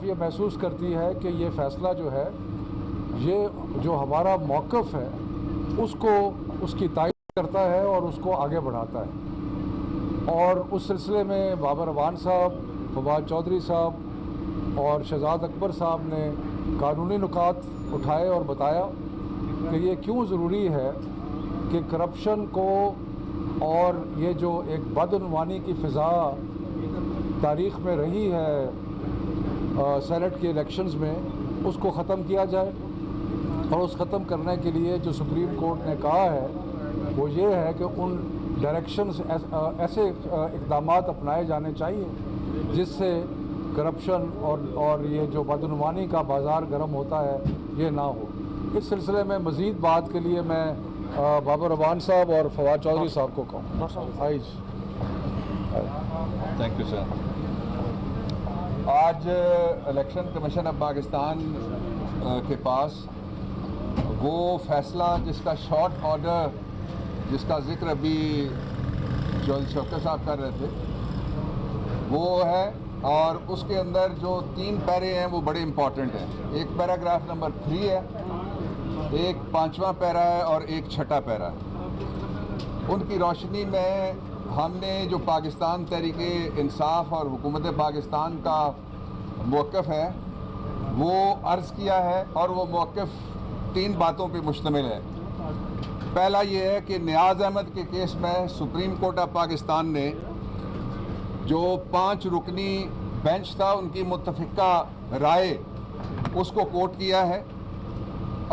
یہ محسوس کرتی ہے کہ یہ فیصلہ جو ہے یہ جو ہمارا موقف ہے اس کو اس کی تائید کرتا ہے اور اس کو آگے بڑھاتا ہے، اور اس سلسلے میں بابر اعوان صاحب، فواد چودھری صاحب اور شہزاد اکبر صاحب نے قانونی نکات اٹھائے اور بتایا کہ یہ کیوں ضروری ہے کہ کرپشن کو اور یہ جو ایک بدعنوانی کی فضا تاریخ میں رہی ہے سینٹ کے الیکشنز میں، اس کو ختم کیا جائے، اور اس ختم کرنے کے لیے جو سپریم کورٹ نے کہا ہے وہ یہ ہے کہ ان ڈائریکشنز ایسے اقدامات اپنائے جانے چاہیے جس سے کرپشن اور یہ جو بدعنوانی کا بازار گرم ہوتا ہے یہ نہ ہو۔ اس سلسلے میں مزید بات کے لیے میں بابر اعوان صاحب اور فواد چودھری صاحب کو کہوں۔ Thank you sir. آج الیکشن کمیشن آف پاکستان کے پاس وہ فیصلہ جس کا شارٹ آرڈر جس کا ذکر ابھی چودھری شوکت صاحب کر رہے تھے وہ ہے، اور اس کے اندر جو 3 پیرے ہیں وہ بڑے امپورٹنٹ ہیں۔ ایک پیراگراف نمبر 3 ہے، ایک 5واں پیرا ہے اور ایک 6واں پیرا ہے۔ ان کی روشنی میں ہم نے جو پاکستان تحریک انصاف اور حکومت پاکستان کا موقف ہے وہ عرض کیا ہے، اور وہ موقف 3 باتوں پہ مشتمل ہے۔ پہلا یہ ہے کہ نیاز احمد کے کیس میں سپریم کورٹ آف پاکستان نے جو 5 رکنی بینچ تھا ان کی متفقہ رائے اس کو کوٹ کیا ہے،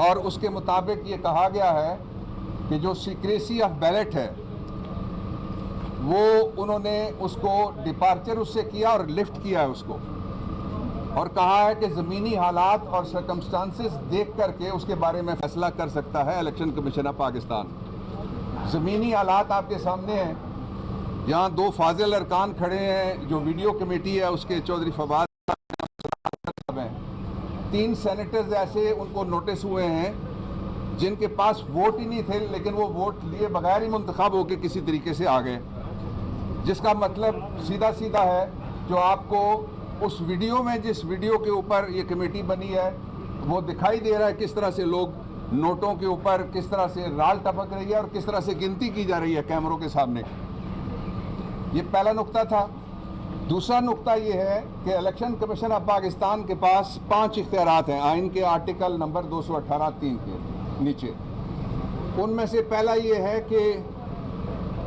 اور اس کے مطابق یہ کہا گیا ہے کہ جو سیکریسی آف بیلٹ ہے وہ انہوں نے اس کو ڈپارچر اس سے کیا اور لفٹ کیا ہے اس کو، اور کہا ہے کہ زمینی حالات اور سرکمسٹانسز دیکھ کر کے اس کے بارے میں فیصلہ کر سکتا ہے الیکشن کمیشن آف پاکستان۔ زمینی حالات آپ کے سامنے ہیں، یہاں 2 فاضل ارکان کھڑے ہیں، جو ویڈیو کمیٹی ہے اس کے چودھری فواد صاحب ہیں، 3 سینیٹرز ایسے ان کو نوٹس ہوئے ہیں جن کے پاس ووٹ ہی نہیں تھے، لیکن وہ ووٹ لیے بغیر ہی منتخب ہو کے کسی طریقے سے آ گئے، جس کا مطلب سیدھا سیدھا ہے جو آپ کو اس ویڈیو میں، جس ویڈیو کے اوپر یہ کمیٹی بنی ہے وہ دکھائی دے رہا ہے کس طرح سے لوگ نوٹوں کے اوپر کس طرح سے رال ٹپک رہی ہے اور کس طرح سے گنتی کی جا رہی ہے کیمروں کے سامنے۔ یہ پہلا نقطہ تھا۔ دوسرا نقطہ یہ ہے کہ الیکشن کمیشن آف پاکستان کے پاس 5 اختیارات ہیں آئین کے آرٹیکل نمبر 218(3) کے نیچے۔ ان میں سے پہلا یہ ہے کہ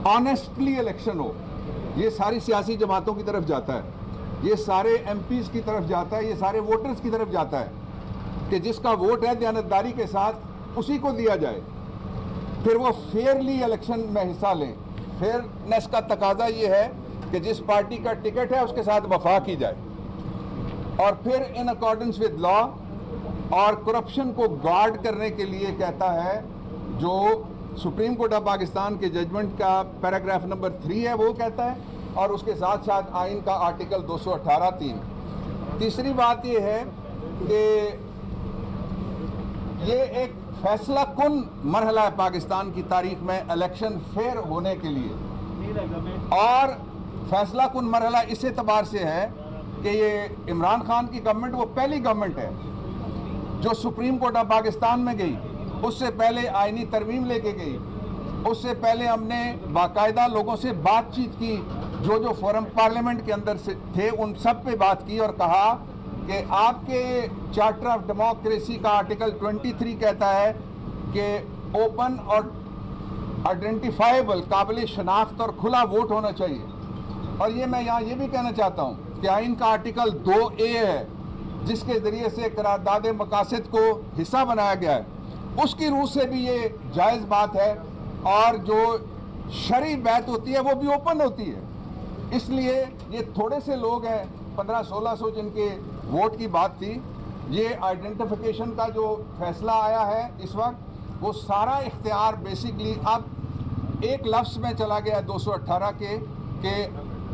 آنیسٹلی الیکشن ہو۔ یہ ساری سیاسی جماعتوں کی طرف جاتا ہے، یہ سارے ایم پیز کی طرف جاتا ہے، یہ سارے ووٹرز کی طرف جاتا ہے کہ جس کا ووٹ ہے دیانتداری کے ساتھ اسی کو دیا جائے، پھر وہ فیئرلی الیکشن میں حصہ لیں۔ فیئرنیس کا تقاضا یہ ہے کہ جس پارٹی کا ٹکٹ ہے اس کے ساتھ وفا کی جائے، اور پھر ان اکارڈنس ود لا، اور کرپشن کو گارڈ کرنے کے لیے کہتا ہے جو سپریم کورٹ آف پاکستان کے ججمنٹ کا پیراگراف نمبر 3 ہے وہ کہتا ہے، اور اس کے ساتھ ساتھ آئین کا آرٹیکل 218(3۔ تیسری بات یہ ہے کہ یہ ایک فیصلہ کن مرحلہ ہے پاکستان کی تاریخ میں الیکشن فیئر ہونے کے لیے، اور فیصلہ کن مرحلہ اس اعتبار سے ہے کہ یہ عمران خان کی گورنمنٹ وہ پہلی گورنمنٹ ہے جو سپریم کورٹ آف پاکستان میں گئی، اس سے پہلے آئینی ترمیم لے کے گئی، اس سے پہلے ہم نے باقاعدہ لوگوں سے بات چیت کی، جو فورم پارلیمنٹ کے اندر سے تھے ان سب پہ بات کی، اور کہا کہ آپ کے چارٹر آف ڈیموکریسی کا آرٹیکل 23 کہتا ہے کہ اوپن اور آئیڈینٹیفائیبل، قابل شناخت اور کھلا ووٹ ہونا چاہیے۔ اور یہ میں یہاں یہ بھی کہنا چاہتا ہوں کہ آئین کا آرٹیکل 2A ہے جس کے ذریعے سے قرارداد مقاصد کو حصہ بنایا گیا ہے، اس کی روح سے بھی یہ جائز بات ہے، اور جو شرعی بیعت ہوتی ہے وہ بھی اوپن ہوتی ہے۔ اس لیے یہ تھوڑے سے لوگ ہیں 1500-1600 جن کے ووٹ کی بات تھی، یہ آئیڈینٹیفیکیشن کا جو فیصلہ آیا ہے اس وقت وہ سارا اختیار بیسیکلی اب ایک لفظ میں چلا گیا 218 کے کہ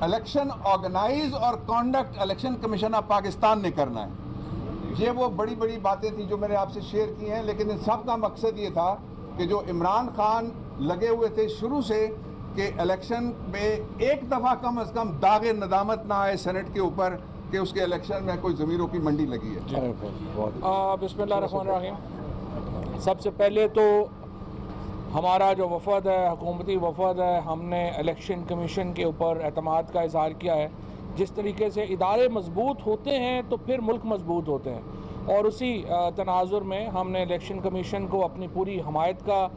الیکشن آرگنائز اور conduct election commission of Pakistan نے کرنا ہے۔ یہ وہ بڑی بڑی باتیں تھیں جو میں نے آپ سے شیئر کی ہیں، لیکن ان سب کا مقصد یہ تھا کہ جو عمران خان لگے ہوئے تھے شروع سے کہ الیکشن میں ایک دفعہ کم از کم داغ ندامت نہ آئے سینٹ کے اوپر، کہ اس کے الیکشن میں کوئی ضمیروں کی منڈی لگی ہے. بسم اللہ الرحمن الرحیم. سب سے پہلے تو ہمارا جو وفد ہے، حکومتی وفد ہے، ہم نے الیکشن کمیشن کے اوپر اعتماد کا اظہار کیا ہے. جس طریقے سے ادارے مضبوط ہوتے ہیں تو پھر ملک مضبوط ہوتے ہیں، اور اسی تناظر میں ہم نے الیکشن کمیشن کو اپنی پوری حمایت کا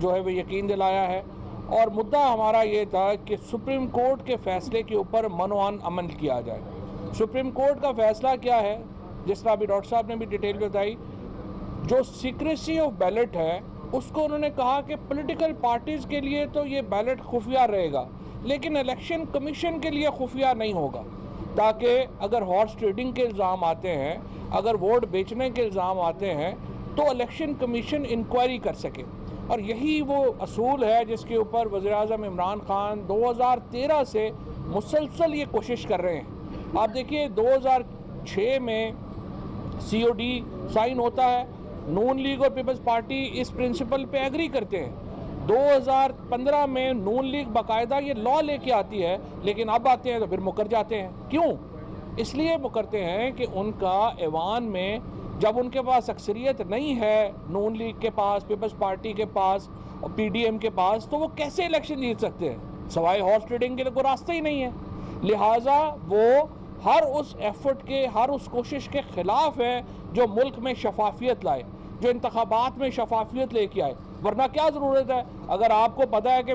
جو ہے وہ یقین دلایا ہے. اور مدعا ہمارا یہ تھا کہ سپریم کورٹ کے فیصلے کے اوپر منوان عمل کیا جائے. سپریم کورٹ کا فیصلہ کیا ہے؟ جس طرح ابھی ڈاکٹر صاحب نے بھی ڈیٹیل بتائی، جو سیکریسی آف بیلٹ ہے اس کو انہوں نے کہا کہ پولیٹیکل پارٹیز کے لیے تو یہ بیلٹ خفیہ رہے گا، لیکن الیکشن کمیشن کے لیے خفیہ نہیں ہوگا، تاکہ اگر ہارس ٹریڈنگ کے الزام آتے ہیں، اگر ووٹ بیچنے کے الزام آتے ہیں تو الیکشن کمیشن انکوائری کر سکے. اور یہی وہ اصول ہے جس کے اوپر وزیر اعظم عمران خان 2013 سے مسلسل یہ کوشش کر رہے ہیں. آپ دیکھیے 2006 میں سی او ڈی سائن ہوتا ہے، نون لیگ اور پیپلز پارٹی اس پرنسپل پہ ایگری کرتے ہیں. 2015 میں نون لیگ باقاعدہ یہ لاء لے کے آتی ہے، لیکن اب آتے ہیں تو پھر مکر جاتے ہیں. کیوں؟ اس لیے مکرتے ہیں کہ ان کا ایوان میں جب ان کے پاس اکثریت نہیں ہے، نون لیگ کے پاس، پیپلز پارٹی کے پاس اور پی ڈی ایم کے پاس، تو وہ کیسے الیکشن جیت سکتے ہیں؟ سوائے ہارس ٹریڈنگ کے تو کوئی راستہ ہی نہیں ہے. لہٰذا وہ ہر اس ایفرٹ کے، ہر اس کوشش کے خلاف ہے جو ملک میں شفافیت لائے، جو انتخابات میں شفافیت لے کے آئے. ورنہ کیا ضرورت ہے؟ اگر آپ کو پتہ ہے کہ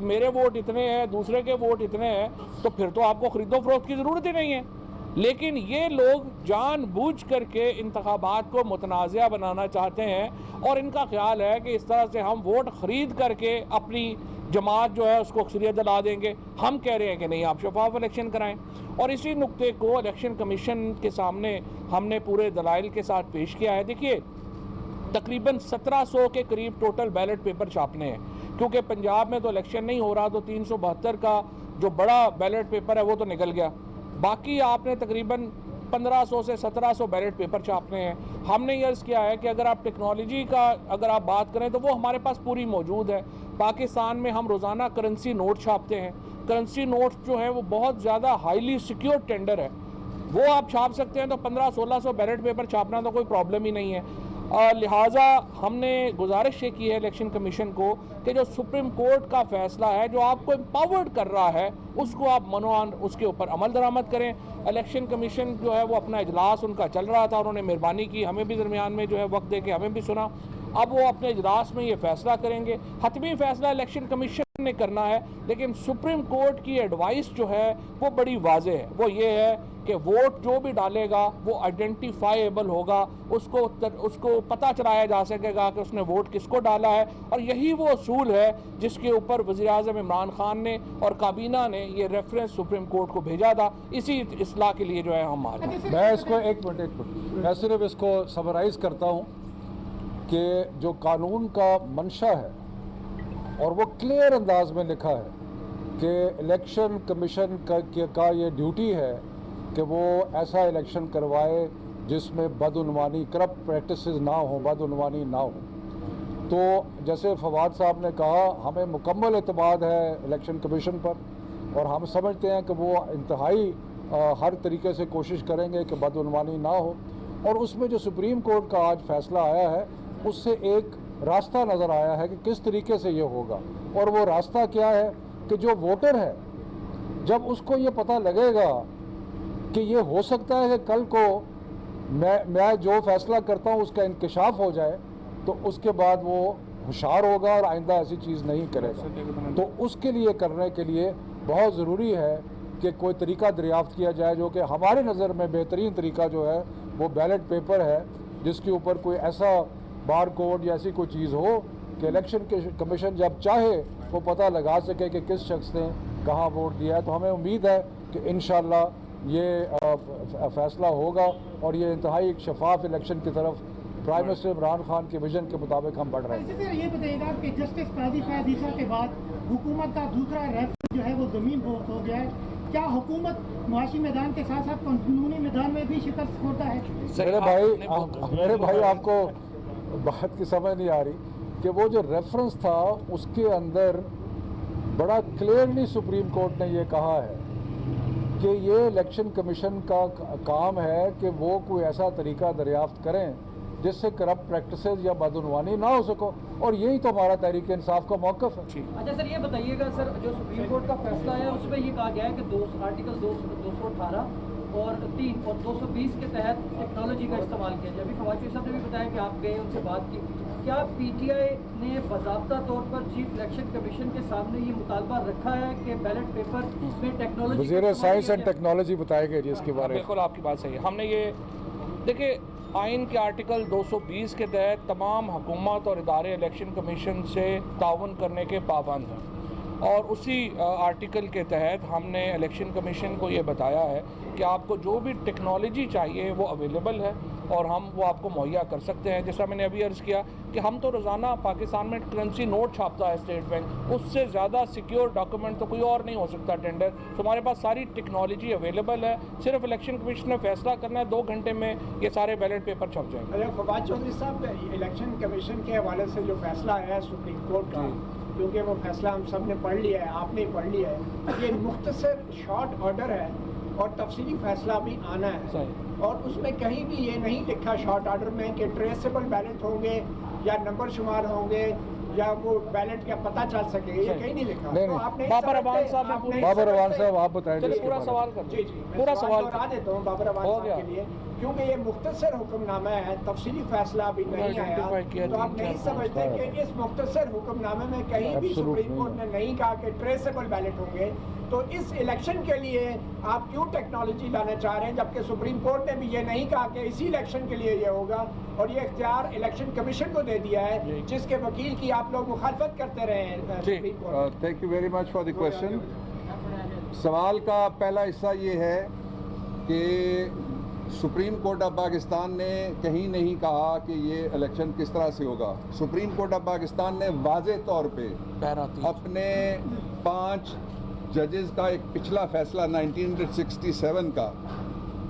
میرے ووٹ اتنے ہیں، دوسرے کے ووٹ اتنے ہیں، تو پھر تو آپ کو خرید و فروخت کی ضرورت ہی نہیں ہے. لیکن یہ لوگ جان بوجھ کر کے انتخابات کو متنازع بنانا چاہتے ہیں، اور ان کا خیال ہے کہ اس طرح سے ہم ووٹ خرید کر کے اپنی جماعت جو ہے اس کو اکثریت دلا دیں گے. ہم کہہ رہے ہیں کہ نہیں، آپ شفاف الیکشن کرائیں. اور اسی نقطے کو الیکشن کمیشن کے سامنے ہم نے پورے دلائل کے ساتھ پیش کیا ہے. دیکھیے تقریباً 1700 کے قریب ٹوٹل بیلٹ پیپر چھاپنے ہیں، کیونکہ پنجاب میں تو الیکشن نہیں ہو رہا، تو 372 کا جو بڑا بیلٹ پیپر ہے وہ تو نکل گیا. باقی آپ نے تقریباً 1500 سے 1700 بیلٹ پیپر چھاپنے ہیں. ہم نے یہ عرض کیا ہے کہ اگر آپ ٹیکنالوجی کا اگر آپ بات کریں تو وہ ہمارے پاس پوری موجود ہے. پاکستان میں ہم روزانہ کرنسی نوٹ چھاپتے ہیں. کرنسی نوٹ جو ہیں وہ بہت زیادہ ہائیلی سیکیور ٹینڈر ہے، وہ آپ چھاپ سکتے ہیں. تو 1500-1600 بیلٹ پیپر چھاپنا تو کوئی پرابلم ہی نہیں ہے. لہٰذا ہم نے گزارش یہ کی ہے الیکشن کمیشن کو کہ جو سپریم کورٹ کا فیصلہ ہے، جو آپ کو امپاورڈ کر رہا ہے، اس کو آپ منوان اس کے اوپر عمل درآمد کریں. الیکشن کمیشن جو ہے وہ اپنا اجلاس ان کا چل رہا تھا، انہوں نے مہربانی کی، ہمیں بھی درمیان میں جو ہے وقت دے کے ہمیں بھی سنا. اب وہ اپنے اجلاس میں یہ فیصلہ کریں گے. حتمی فیصلہ الیکشن کمیشن نے کرنا ہے، لیکن سپریم کورٹ کی ایڈوائس جو ہے وہ بڑی واضح ہے. وہ یہ ہے کہ ووٹ جو بھی ڈالے گا وہ آئیڈینٹیفائیبل ہوگا، اس کو پتہ چلایا جا سکے گا کہ اس نے ووٹ کس کو ڈالا ہے. اور یہی وہ اصول ہے جس کے اوپر وزیر اعظم عمران خان نے اور کابینہ نے یہ ریفرنس سپریم کورٹ کو بھیجا تھا. اسی اصلاح کے لیے جو ہے ہم آ رہے ہیں. میں اس کو ایک منٹ میں صرف اس کو سمرائز کرتا ہوں کہ جو قانون کا منشا ہے اور وہ کلیئر انداز میں لکھا ہے کہ الیکشن کمیشن کا یہ ڈیوٹی ہے کہ وہ ایسا الیکشن کروائے جس میں بدعنوانی، کرپٹ پریکٹسز نہ ہوں، بدعنوانی نہ ہو. تو جیسے فواد صاحب نے کہا، ہمیں مکمل اعتماد ہے الیکشن کمیشن پر، اور ہم سمجھتے ہیں کہ وہ انتہائی ہر طریقے سے کوشش کریں گے کہ بدعنوانی نہ ہو. اور اس میں جو سپریم کورٹ کا آج فیصلہ آیا ہے اس سے ایک راستہ نظر آیا ہے کہ کس طریقے سے یہ ہوگا. اور وہ راستہ کیا ہے کہ جو ووٹر ہے، جب اس کو یہ پتہ لگے گا کہ یہ ہو سکتا ہے کہ کل کو میں جو فیصلہ کرتا ہوں اس کا انکشاف ہو جائے، تو اس کے بعد وہ ہوشیار ہوگا اور آئندہ ایسی چیز نہیں کرے گا. تو اس کے لیے کرنے کے لیے بہت ضروری ہے کہ کوئی طریقہ دریافت کیا جائے جو کہ ہمارے نظر میں بہترین طریقہ جو ہے وہ بیلٹ پیپر ہے، جس کے اوپر کوئی ایسا بار کوڈ یا ایسی کوئی چیز ہو کہ الیکشن کمیشن جب چاہے وہ پتہ لگا سکے کہ کس شخص نے کہاں ووٹ دیا ہے. تو ہمیں امید ہے کہ انشاءاللہ یہ فیصلہ ہوگا اور یہ انتہائی ایک شفاف الیکشن کی طرف پرائم منسٹر عمران خان کے ویژن کے مطابق ہم بڑھ رہے ہیں. یہ بتائیے گا کہ جسٹس قاضی فیاض عیسیٰ کے بعد حکومت کا دوسرا ریفرنس جو ہے وہ زمین بوس ہو گیا ہے. کیا حکومت معاشی میدان کے ساتھ ساتھ قانونی میدان میں بھی شکست ہوتا ہے؟ میرے بھائی آپ کو بات کی سمجھ نہیں آ رہی کہ وہ جو ریفرنس تھا اس کے اندر بڑا کلیئرلی سپریم کورٹ نے یہ کہا ہے کہ یہ الیکشن کمیشن کا کام ہے کہ وہ کوئی ایسا طریقہ دریافت کریں جس سے کرپٹ پریکٹسز یا بدعنوانی نہ ہو سکو، اور یہی تو ہمارا تحریک انصاف کا موقف ہے۔ اچھا سر، یہ بتائیے گا سر، جو سپریم کورٹ کا فیصلہ ہے اس میں یہ کہا گیا ہے کہ آرٹیکل 218 اور 3 اور 220 کے تحت ٹیکنالوجی کا استعمال کیا جائے۔ ابھی فواد چودھری صاحب نے بھی بتایا کہ آپ گئے ان سے بات کی، کیا پی ٹی آئی نے باضابطہ طور پر چیف الیکشن کمیشن کے سامنے یہ مطالبہ رکھا ہے کہ بیلٹ پیپر میں ٹیکنالوجی؟ وزیر سائنس اینڈ ٹیکنالوجی بتائے گئے جی اس کے بارے میں۔ بالکل آپ کی بات صحیح ہے۔ ہم نے یہ دیکھیں، آئین کے آرٹیکل 220 کے تحت تمام حکومت اور ادارے الیکشن کمیشن سے تعاون کرنے کے پابند ہیں، اور اسی آرٹیکل کے تحت ہم نے الیکشن کمیشن کو یہ بتایا ہے کہ آپ کو جو بھی ٹیکنالوجی چاہیے وہ اویلیبل ہے اور ہم وہ آپ کو مہیا کر سکتے ہیں۔ جیسا میں نے ابھی عرض کیا کہ ہم تو روزانہ پاکستان میں کرنسی نوٹ چھاپتا ہے اسٹیٹ بینک، اس سے زیادہ سیکیور ڈاکومنٹ تو کوئی اور نہیں ہو سکتا ٹینڈر، تو ہمارے پاس ساری ٹیکنالوجی اویلیبل ہے، صرف الیکشن کمیشن نے فیصلہ کرنا ہے، 2 گھنٹے میں یہ سارے بیلٹ پیپر چھپ جائیں گے۔ فواد چودھری صاحب، الیکشن کمیشن کے حوالے سے جو فیصلہ آیا ہے سپریم کورٹ کا، کیونکہ وہ فیصلہ ہم سب نے پڑھ لیا ہے، آپ نے پڑھ لیا ہے، یہ مختصر شارٹ آرڈر ہے اور تفصیلی فیصلہ بھی آنا ہے، اور اس میں کہیں بھی یہ نہیں لکھا شارٹ آرڈر میں کہ ٹریسیبل بیلٹ ہوں گے یا نمبر شمار ہوں گے یا وہ بیلٹ کا پتہ چل سکے، یہ کہیں نہیں لکھا۔ بابر اعوان صاحب آپ بتائیں چلیے پورا سوال کر جی پورا سوال کرا دیتا ہوں بابر اعوان صاحب کے لیے، کیونکہ یہ مختصر حکم نامہ ہے، تفصیلی فیصلہ ابھی نہیں آیا، تو آپ نہیں سمجھتے کہ اس مختصر حکم نامے میں کہیں بھی سپریم کورٹ نے نہیں کہا کہ ٹریسیبل بیلٹ ہوں گے، تو اس الیکشن کے لیے آپ کیوں ٹیکنالوجی لانا چاہ رہے ہیں، جبکہ سپریم کورٹ نے بھی یہ نہیں کہا کہ اسی الیکشن کے لیے یہ ہوگا، اور یہ اختیار الیکشن کمیشن کو دے دیا ہے جس کے وکیل کی آپ لوگ مخالفت کرتے رہے ہیں supreme court. Thank you very much for the question. سوال کا پہلا حصہ یہ ہے کہ سپریم کورٹ آف پاکستان نے کہیں نہیں کہا کہ یہ الیکشن کس طرح سے ہوگا۔ سپریم کورٹ آف پاکستان نے واضح طور پہ اپنے 5 ججز کا ایک پچھلا فیصلہ 1967 کا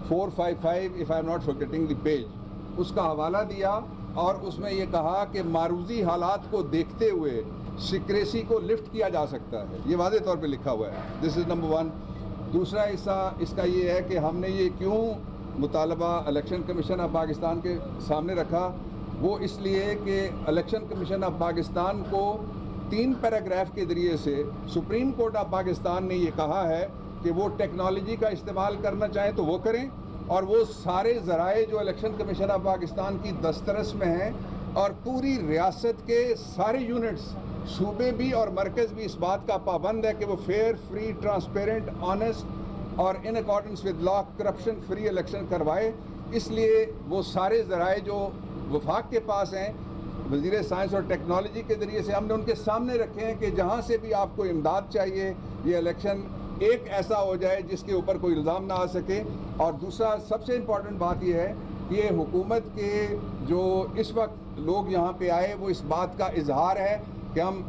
455 if I'm not forgetting the page، اس کا حوالہ دیا اور اس میں یہ کہا کہ معروضی حالات کو دیکھتے ہوئے سیکریسی کو لفٹ کیا جا سکتا ہے، یہ واضح طور پہ لکھا ہوا ہے۔ دس از نمبر 1۔ دوسرا حصہ اس کا یہ ہے کہ ہم نے یہ کیوں مطالبہ الیکشن کمیشن آف پاکستان کے سامنے رکھا، وہ اس لیے کہ الیکشن کمیشن آف پاکستان کو 3 پیراگراف کے ذریعے سے سپریم کورٹ آف پاکستان نے یہ کہا ہے کہ وہ ٹیکنالوجی کا استعمال کرنا چاہیں تو وہ کریں، اور وہ سارے ذرائع جو الیکشن کمیشن آف پاکستان کی دسترس میں ہیں، اور پوری ریاست کے سارے یونٹس، صوبے بھی اور مرکز بھی اس بات کا پابند ہے کہ وہ فیئر، فری، ٹرانسپیرنٹ، آنیسٹ اور in accordance with law corruption free election کروائے۔ اس لیے وہ سارے ذرائع جو وفاق کے پاس ہیں وزیر سائنس اور ٹیکنالوجی کے ذریعے سے ہم نے ان کے سامنے رکھے ہیں کہ جہاں سے بھی آپ کو امداد چاہیے، یہ الیکشن ایک ایسا ہو جائے جس کے اوپر کوئی الزام نہ آ سکے۔ اور دوسرا سب سے امپورٹنٹ بات یہ ہے کہ یہ حکومت کے جو اس وقت لوگ یہاں پہ آئے وہ اس بات کا اظہار ہے کہ ہم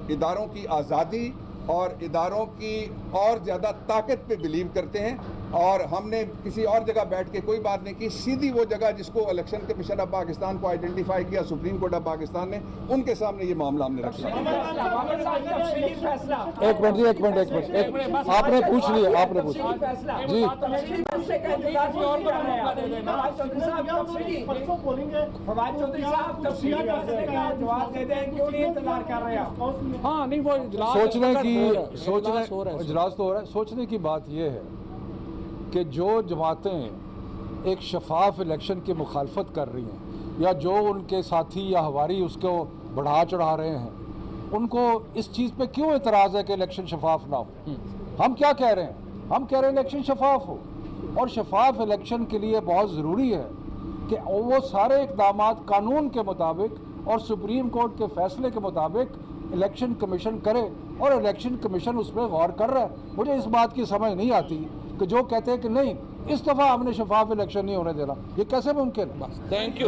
اداروں کی آزادی اور اداروں کی اور زیادہ طاقت پہ بلیو کرتے ہیں، اور ہم نے کسی اور جگہ بیٹھ کے کوئی بات نہیں کی، سیدھی وہ جگہ جس کو الیکشن کمیشن آف پاکستان کو آئیڈینٹیفائی کیا سپریم کورٹ آف پاکستان نے، ان کے سامنے یہ معاملہ ہم نے رکھا۔ ایک منٹ آپ نے پوچھ لیا، آپ نے پوچھا جی۔ ہاں نہیں، وہ اجلاس تو ہو رہا ہے۔ سوچنے کی بات یہ ہے کہ جو جماعتیں ایک شفاف الیکشن کی مخالفت کر رہی ہیں، یا جو ان کے ساتھی یا ہواری اس کو بڑھا چڑھا رہے ہیں، ان کو اس چیز پہ کیوں اعتراض ہے کہ الیکشن شفاف نہ ہو؟ ہم کیا کہہ رہے ہیں؟ ہم کہہ رہے ہیں الیکشن شفاف ہو، اور شفاف الیکشن کے لیے بہت ضروری ہے کہ وہ سارے اقدامات قانون کے مطابق اور سپریم کورٹ کے فیصلے کے مطابق الیکشن کمیشن کرے، اور الیکشن کمیشن اس پہ غور کر رہا ہے۔ مجھے اس بات کی سمجھ نہیں آتی کہ جو کہتے ہیں کہ نہیں اس دفعہ ہم نے شفاف الیکشن نہیں ہونے دینا، یہ کیسے ممکن ہے؟ Thank you.